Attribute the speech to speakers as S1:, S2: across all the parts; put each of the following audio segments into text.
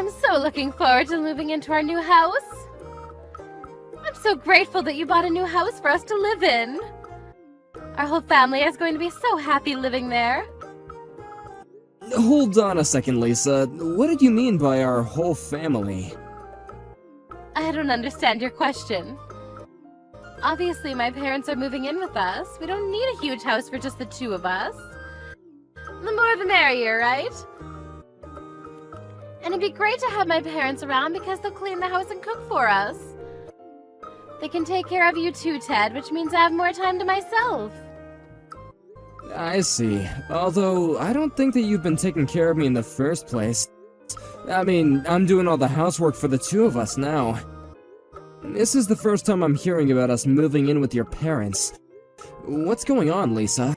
S1: I'm so looking forward to moving into our new house. I'm so grateful that you bought a new house for us to live in. Our whole family is going to be so happy living there.
S2: Hold on a second, Lisa. What did you mean by our whole family?
S1: I don't understand your question. Obviously, my parents are moving in with us. We don't need a huge house for just the two of us. The more the merrier, right? And it'd be great to have my parents around because they'll clean the house and cook for us. They can take care of you too, Ted, which means I have more time to myself.
S2: I see. Although, I don't think that you've been taking care of me in the first place. I mean, I'm doing all the housework for the two of us now. This is the first time I'm hearing about us moving in with your parents. What's going on, Lisa?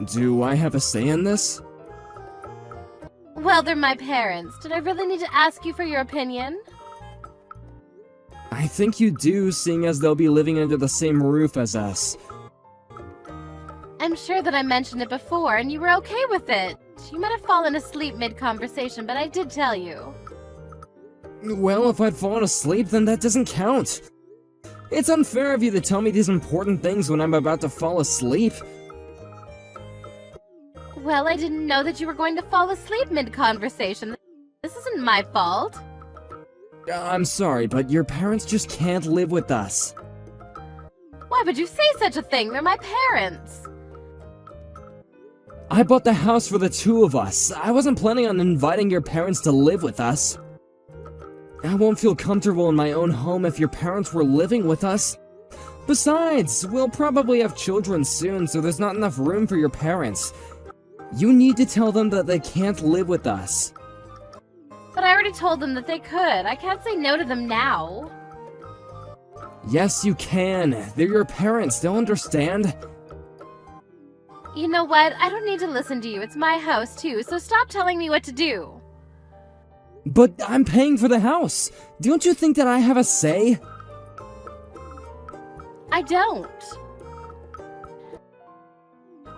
S2: Do I have a say in this?
S1: Well, they're my parents. Did I really need to ask you for your opinion?
S2: I think you do, seeing as they'll be living under the same roof as us.
S1: I'm sure that I mentioned it before, and you were okay with it. You might have fallen asleep mid-conversation, but I did tell you.
S2: Well, if I'd fallen asleep, then that doesn't count. It's unfair of you to tell me these important things when I'm about to fall asleep.
S1: Well, I didn't know that you were going to fall asleep mid-conversation. This isn't my fault.
S2: I'm sorry, but your parents just can't live with us.
S1: Why would you say such a thing? They're my parents.
S2: I bought the house for the two of us. I wasn't planning on inviting your parents to live with us. I won't feel comfortable in my own home if your parents were living with us. Besides, we'll probably have children soon, so there's not enough room for your parents. You need to tell them that they can't live with us.
S1: But I already told them that they could. I can't say no to them now.
S2: Yes, you can. They're your parents. They'll understand.
S1: You know what? I don't need to listen to you. It's my house, too, so stop telling me what to do.
S2: But I'm paying for the house. Don't you think that I have a say?
S1: I don't.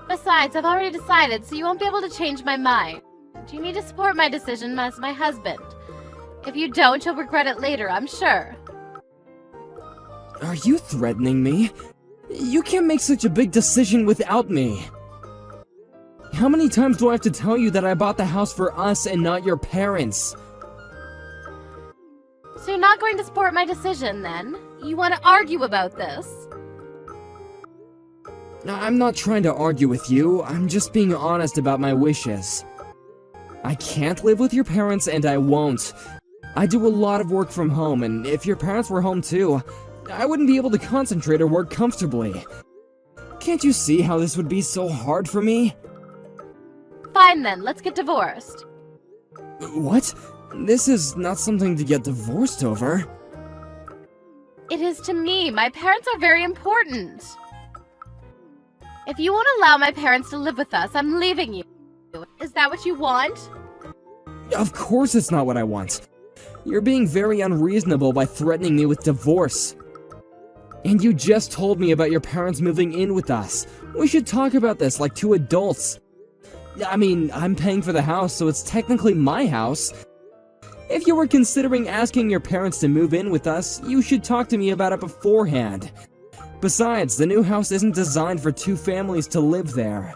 S1: Besides, I've already decided, so you won't be able to change my mind. You need to support my decision as my husband. If you don't, you'll regret it later, I'm sure.
S2: Are you threatening me? You can't make such a big decision without me. How many times do I have to tell you that I bought the house for us and not your parents?
S1: So you're not going to support my decision, then? You want to argue about this?
S2: I'm not trying to argue with you. I'm just being honest about my wishes. I can't live with your parents, and I won't. I do a lot of work from home, and if your parents were home too, I wouldn't be able to concentrate or work comfortably. Can't you see how this would be so hard for me?
S1: Fine then, let's get divorced.
S2: What? This is not something to get divorced over.
S1: It is to me. My parents are very important. If you won't allow my parents to live with us, I'm leaving you. Is that what you want?
S2: Of course it's not what I want. You're being very unreasonable by threatening me with divorce. And you just told me about your parents moving in with us. We should talk about this like two adults. I mean, I'm paying for the house, so it's technically my house. If you were considering asking your parents to move in with us, you should talk to me about it beforehand. Besides, the new house isn't designed for two families to live there.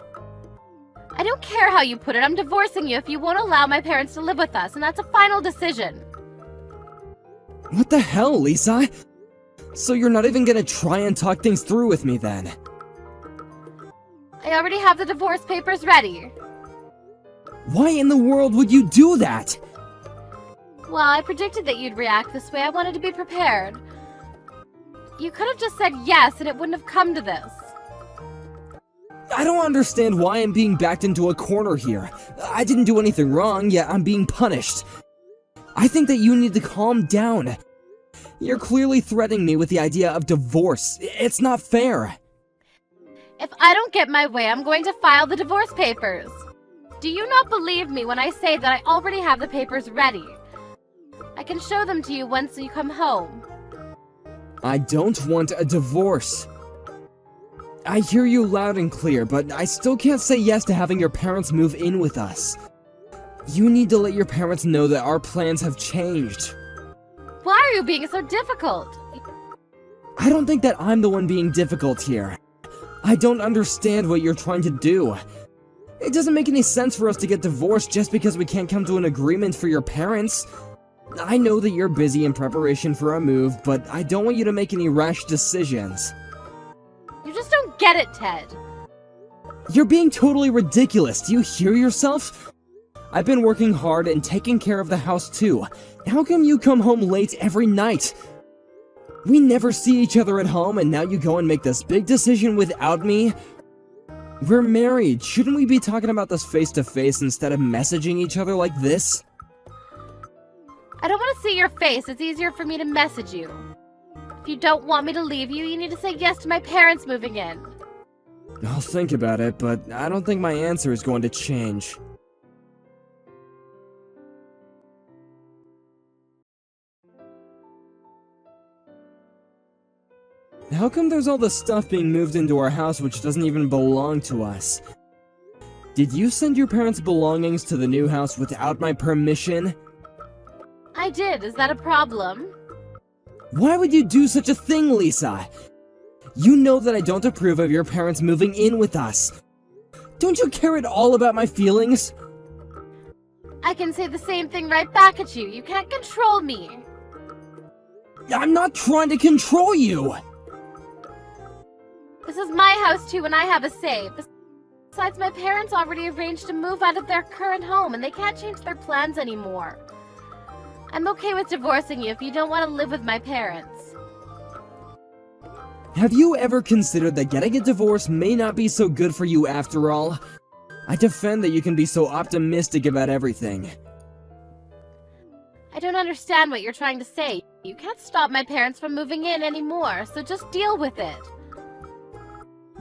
S1: I don't care how you put it. I'm divorcing you if you won't allow my parents to live with us, and that's a final decision.
S2: What the hell, Lisa? So you're not even gonna try and talk things through with me then?
S1: I already have the divorce papers ready.
S2: Why in the world would you do that?
S1: Well, I predicted that you'd react this way. I wanted to be prepared. You could have just said yes and it wouldn't have come to this.
S2: I don't understand why I'm being backed into a corner here. I didn't do anything wrong, yet I'm being punished. I think that you need to calm down. You're clearly threatening me with the idea of divorce. It's not fair.
S1: If I don't get my way, I'm going to file the divorce papers. Do you not believe me when I say that I already have the papers ready? I can show them to you once you come home.
S2: I don't want a divorce. I hear you loud and clear, but I still can't say yes to having your parents move in with us. You need to let your parents know that our plans have changed.
S1: Why are you being so difficult?
S2: I don't think that I'm the one being difficult here. I don't understand what you're trying to do. It doesn't make any sense for us to get divorced just because we can't come to an agreement for your parents. I know that you're busy in preparation for a move, but I don't want you to make any rash decisions.
S1: You just don't get it, Ted.
S2: You're being totally ridiculous. Do you hear yourself? I've been working hard and taking care of the house too. How come you come home late every night? We never see each other at home, and now you go and make this big decision without me? We're married. Shouldn't we be talking about this face to face instead of messaging each other like this?
S1: I don't want to see your face. It's easier for me to message you. If you don't want me to leave you, you need to say yes to my parents moving in.
S2: I'll think about it, but I don't think my answer is going to change. How come there's all this stuff being moved into our house which doesn't even belong to us? Did you send your parents' belongings to the new house without my permission?
S1: I did. Is that a problem?
S2: Why would you do such a thing, Lisa? You know that I don't approve of your parents moving in with us. Don't you care at all about my feelings?
S1: I can say the same thing right back at you. You can't control me.
S2: I'm not trying to control you!
S1: This is my house too, and I have a say. Besides, my parents already arranged to move out of their current home, and they can't change their plans anymore. I'm okay with divorcing you if you don't want to live with my parents.
S2: Have you ever considered that getting a divorce may not be so good for you after all? I defend that you can be so optimistic about everything.
S1: I don't understand what you're trying to say. You can't stop my parents from moving in anymore, so just deal with it.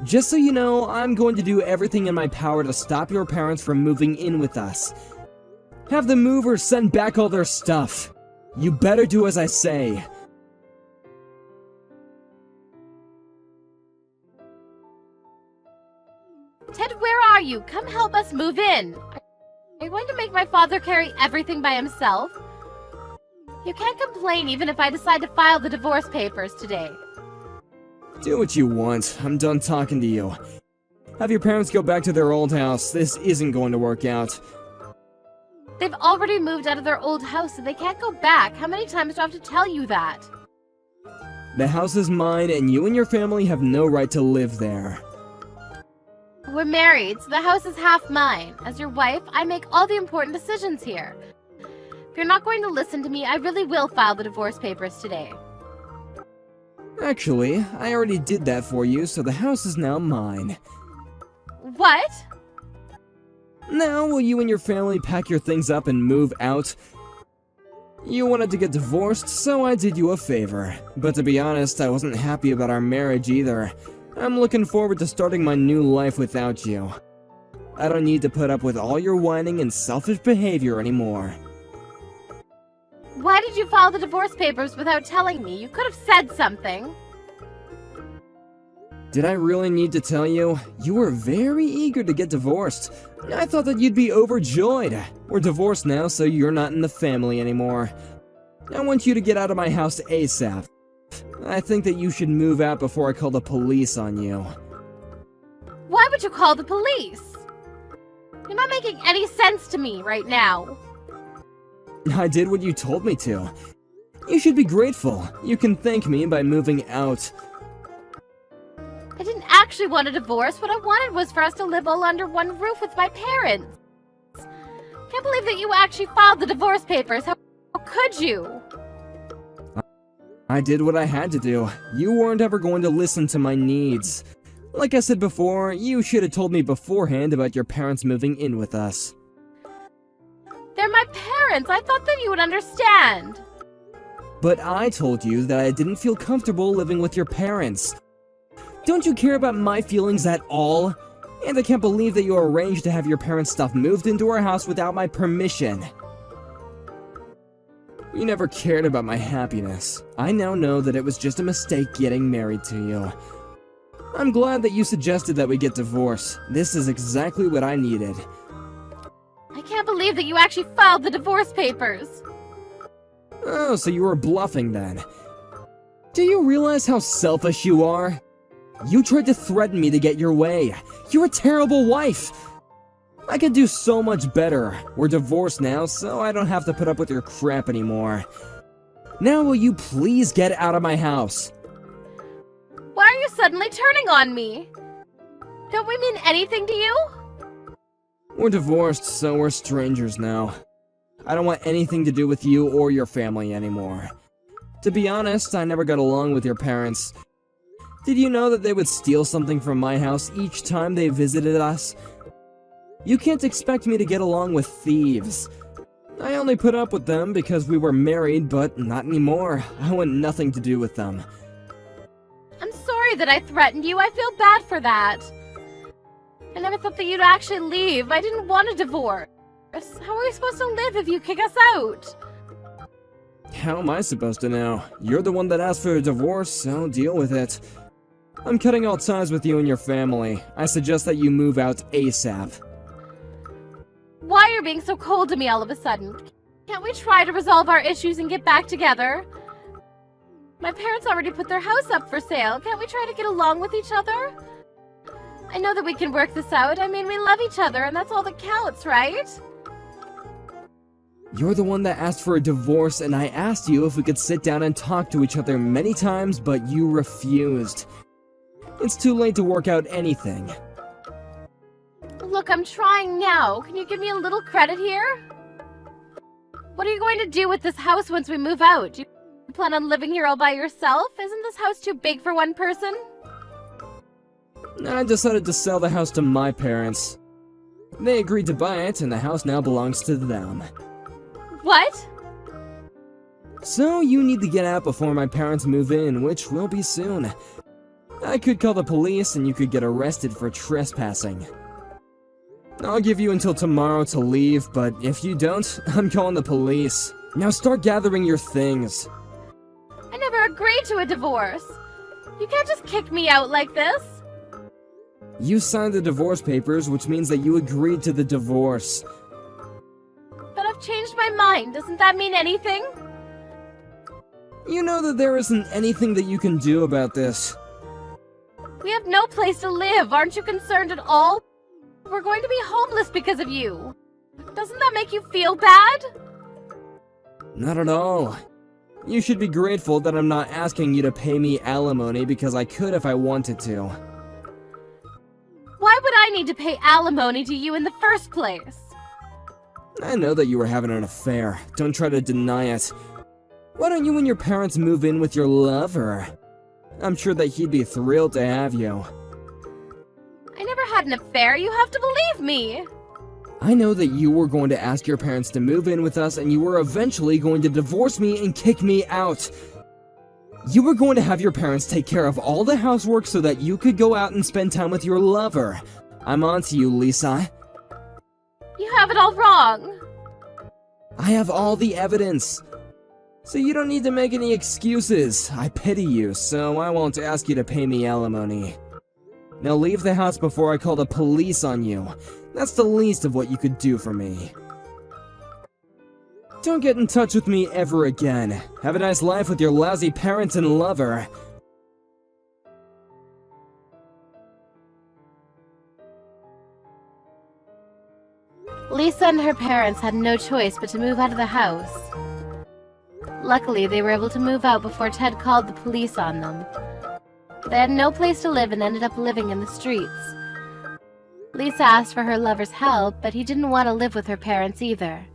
S2: Just so you know, I'm going to do everything in my power to stop your parents from moving in with us. Have the movers send back all their stuff. You better do as I say.
S1: Ted, where are you? Come help us move in. Are you going to make my father carry everything by himself? You can't complain even if I decide to file the divorce papers today.
S2: Do what you want. I'm done talking to you. Have your parents go back to their old house. This isn't going to work out.
S1: They've already moved out of their old house and they can't go back. How many times do I have to tell you that?
S2: The house is mine, and you and your family have no right to live there.
S1: We're married, so the house is half mine. As your wife, I make all the important decisions here. If you're not going to listen to me, I really will file the divorce papers today.
S2: Actually, I already did that for you, so the house is now mine.
S1: What?
S2: Now, will you and your family pack your things up and move out? You wanted to get divorced, so I did you a favor. But to be honest, I wasn't happy about our marriage either. I'm looking forward to starting my new life without you. I don't need to put up with all your whining and selfish behavior anymore.
S1: Why did you file the divorce papers without telling me? You could have said something.
S2: Did I really need to tell you? You were very eager to get divorced. I thought that you'd be overjoyed. We're divorced now, so you're not in the family anymore. I want you to get out of my house ASAP. I think that you should move out before I call the police on you.
S1: Why would you call the police? You're not making any sense to me right now.
S2: I did what you told me to. You should be grateful. You can thank me by moving out.
S1: I didn't actually want a divorce. What I wanted was for us to live all under one roof with my parents. Can't believe that you actually filed the divorce papers. How could you?
S2: I did what I had to do. You weren't ever going to listen to my needs. Like I said before, you should have told me beforehand about your parents moving in with us.
S1: They're my parents. I thought that you would understand.
S2: But I told you that I didn't feel comfortable living with your parents. Don't you care about my feelings at all? And I can't believe that you arranged to have your parents' stuff moved into our house without my permission. You never cared about my happiness. I now know that it was just a mistake getting married to you. I'm glad that you suggested that we get divorced. This is exactly what I needed.
S1: I can't believe that you actually filed the divorce papers.
S2: Oh, so you were bluffing then. Do you realize how selfish you are? You tried to threaten me to get your way. You're a terrible wife. I could do so much better. We're divorced now, so I don't have to put up with your crap anymore. Now will you please get out of my house?
S1: Why are you suddenly turning on me? Don't we mean anything to you?
S2: We're divorced, so we're strangers now. I don't want anything to do with you or your family anymore. To be honest, I never got along with your parents. Did you know that they would steal something from my house each time they visited us? You can't expect me to get along with thieves. I only put up with them because we were married, but not anymore. I want nothing to do with them.
S1: I'm sorry that I threatened you. I feel bad for that. I never thought that you'd actually leave. I didn't want a divorce. How are we supposed to live if you kick us out?
S2: How am I supposed to know? You're the one that asked for a divorce, so deal with it. I'm cutting all ties with you and your family. I suggest that you move out ASAP.
S1: Why are you being so cold to me all of a sudden? Can't we try to resolve our issues and get back together? My parents already put their house up for sale. Can't we try to get along with each other? I know that we can work this out. I mean, we love each other, and that's all that counts, right?
S2: You're the one that asked for a divorce, and I asked you if we could sit down and talk to each other many times, but you refused. It's too late to work out anything.
S1: Look, I'm trying now. Can you give me a little credit here? What are you going to do with this house once we move out? Do you plan on living here all by yourself? Isn't this house too big for one person?
S2: I decided to sell the house to my parents. They agreed to buy it, and the house now belongs to them.
S1: What?
S2: So you need to get out before my parents move in, which will be soon. I could call the police, and you could get arrested for trespassing. I'll give you until tomorrow to leave, but if you don't, I'm calling the police. Now start gathering your things.
S1: I never agreed to a divorce. You can't just kick me out like this.
S2: You signed the divorce papers, which means that you agreed to the divorce.
S1: But I've changed my mind. Doesn't that mean anything?
S2: You know that there isn't anything that you can do about this.
S1: We have no place to live. Aren't you concerned at all? We're going to be homeless because of you. Doesn't that make you feel bad?
S2: Not at all. You should be grateful that I'm not asking you to pay me alimony because I could if I wanted to.
S1: Why would I need to pay alimony to you in the first place?
S2: I know that you were having an affair. Don't try to deny it. Why don't you and your parents move in with your lover? I'm sure that he'd be thrilled to have you.
S1: I never had an affair. You have to believe me.
S2: I know that you were going to ask your parents to move in with us and you were eventually going to divorce me and kick me out. You were going to have your parents take care of all the housework so that you could go out and spend time with your lover. I'm on to you, Lisa.
S1: You have it all wrong.
S2: I have all the evidence. So you don't need to make any excuses. I pity you, so I won't ask you to pay me alimony. Now leave the house before I call the police on you. That's the least of what you could do for me. Don't get in touch with me ever again. Have a nice life with your lousy parents and lover.
S1: Lisa and her parents had no choice but to move out of the house. Luckily, they were able to move out before Ted called the police on them. They had no place to live and ended up living in the streets. Lisa asked for her lover's help, but he didn't want to live with her parents either.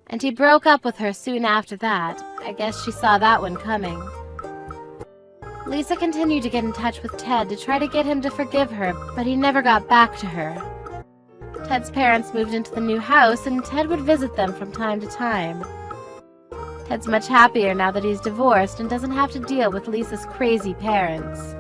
S1: And he broke up with her soon after that. I guess she saw that one coming. Lisa continued to get in touch with Ted to try to get him to forgive her, but he never got back to her. Ted's parents moved into the new house, and Ted would visit them from time to time. Ted's much happier now that he's divorced and doesn't have to deal with Lisa's crazy parents.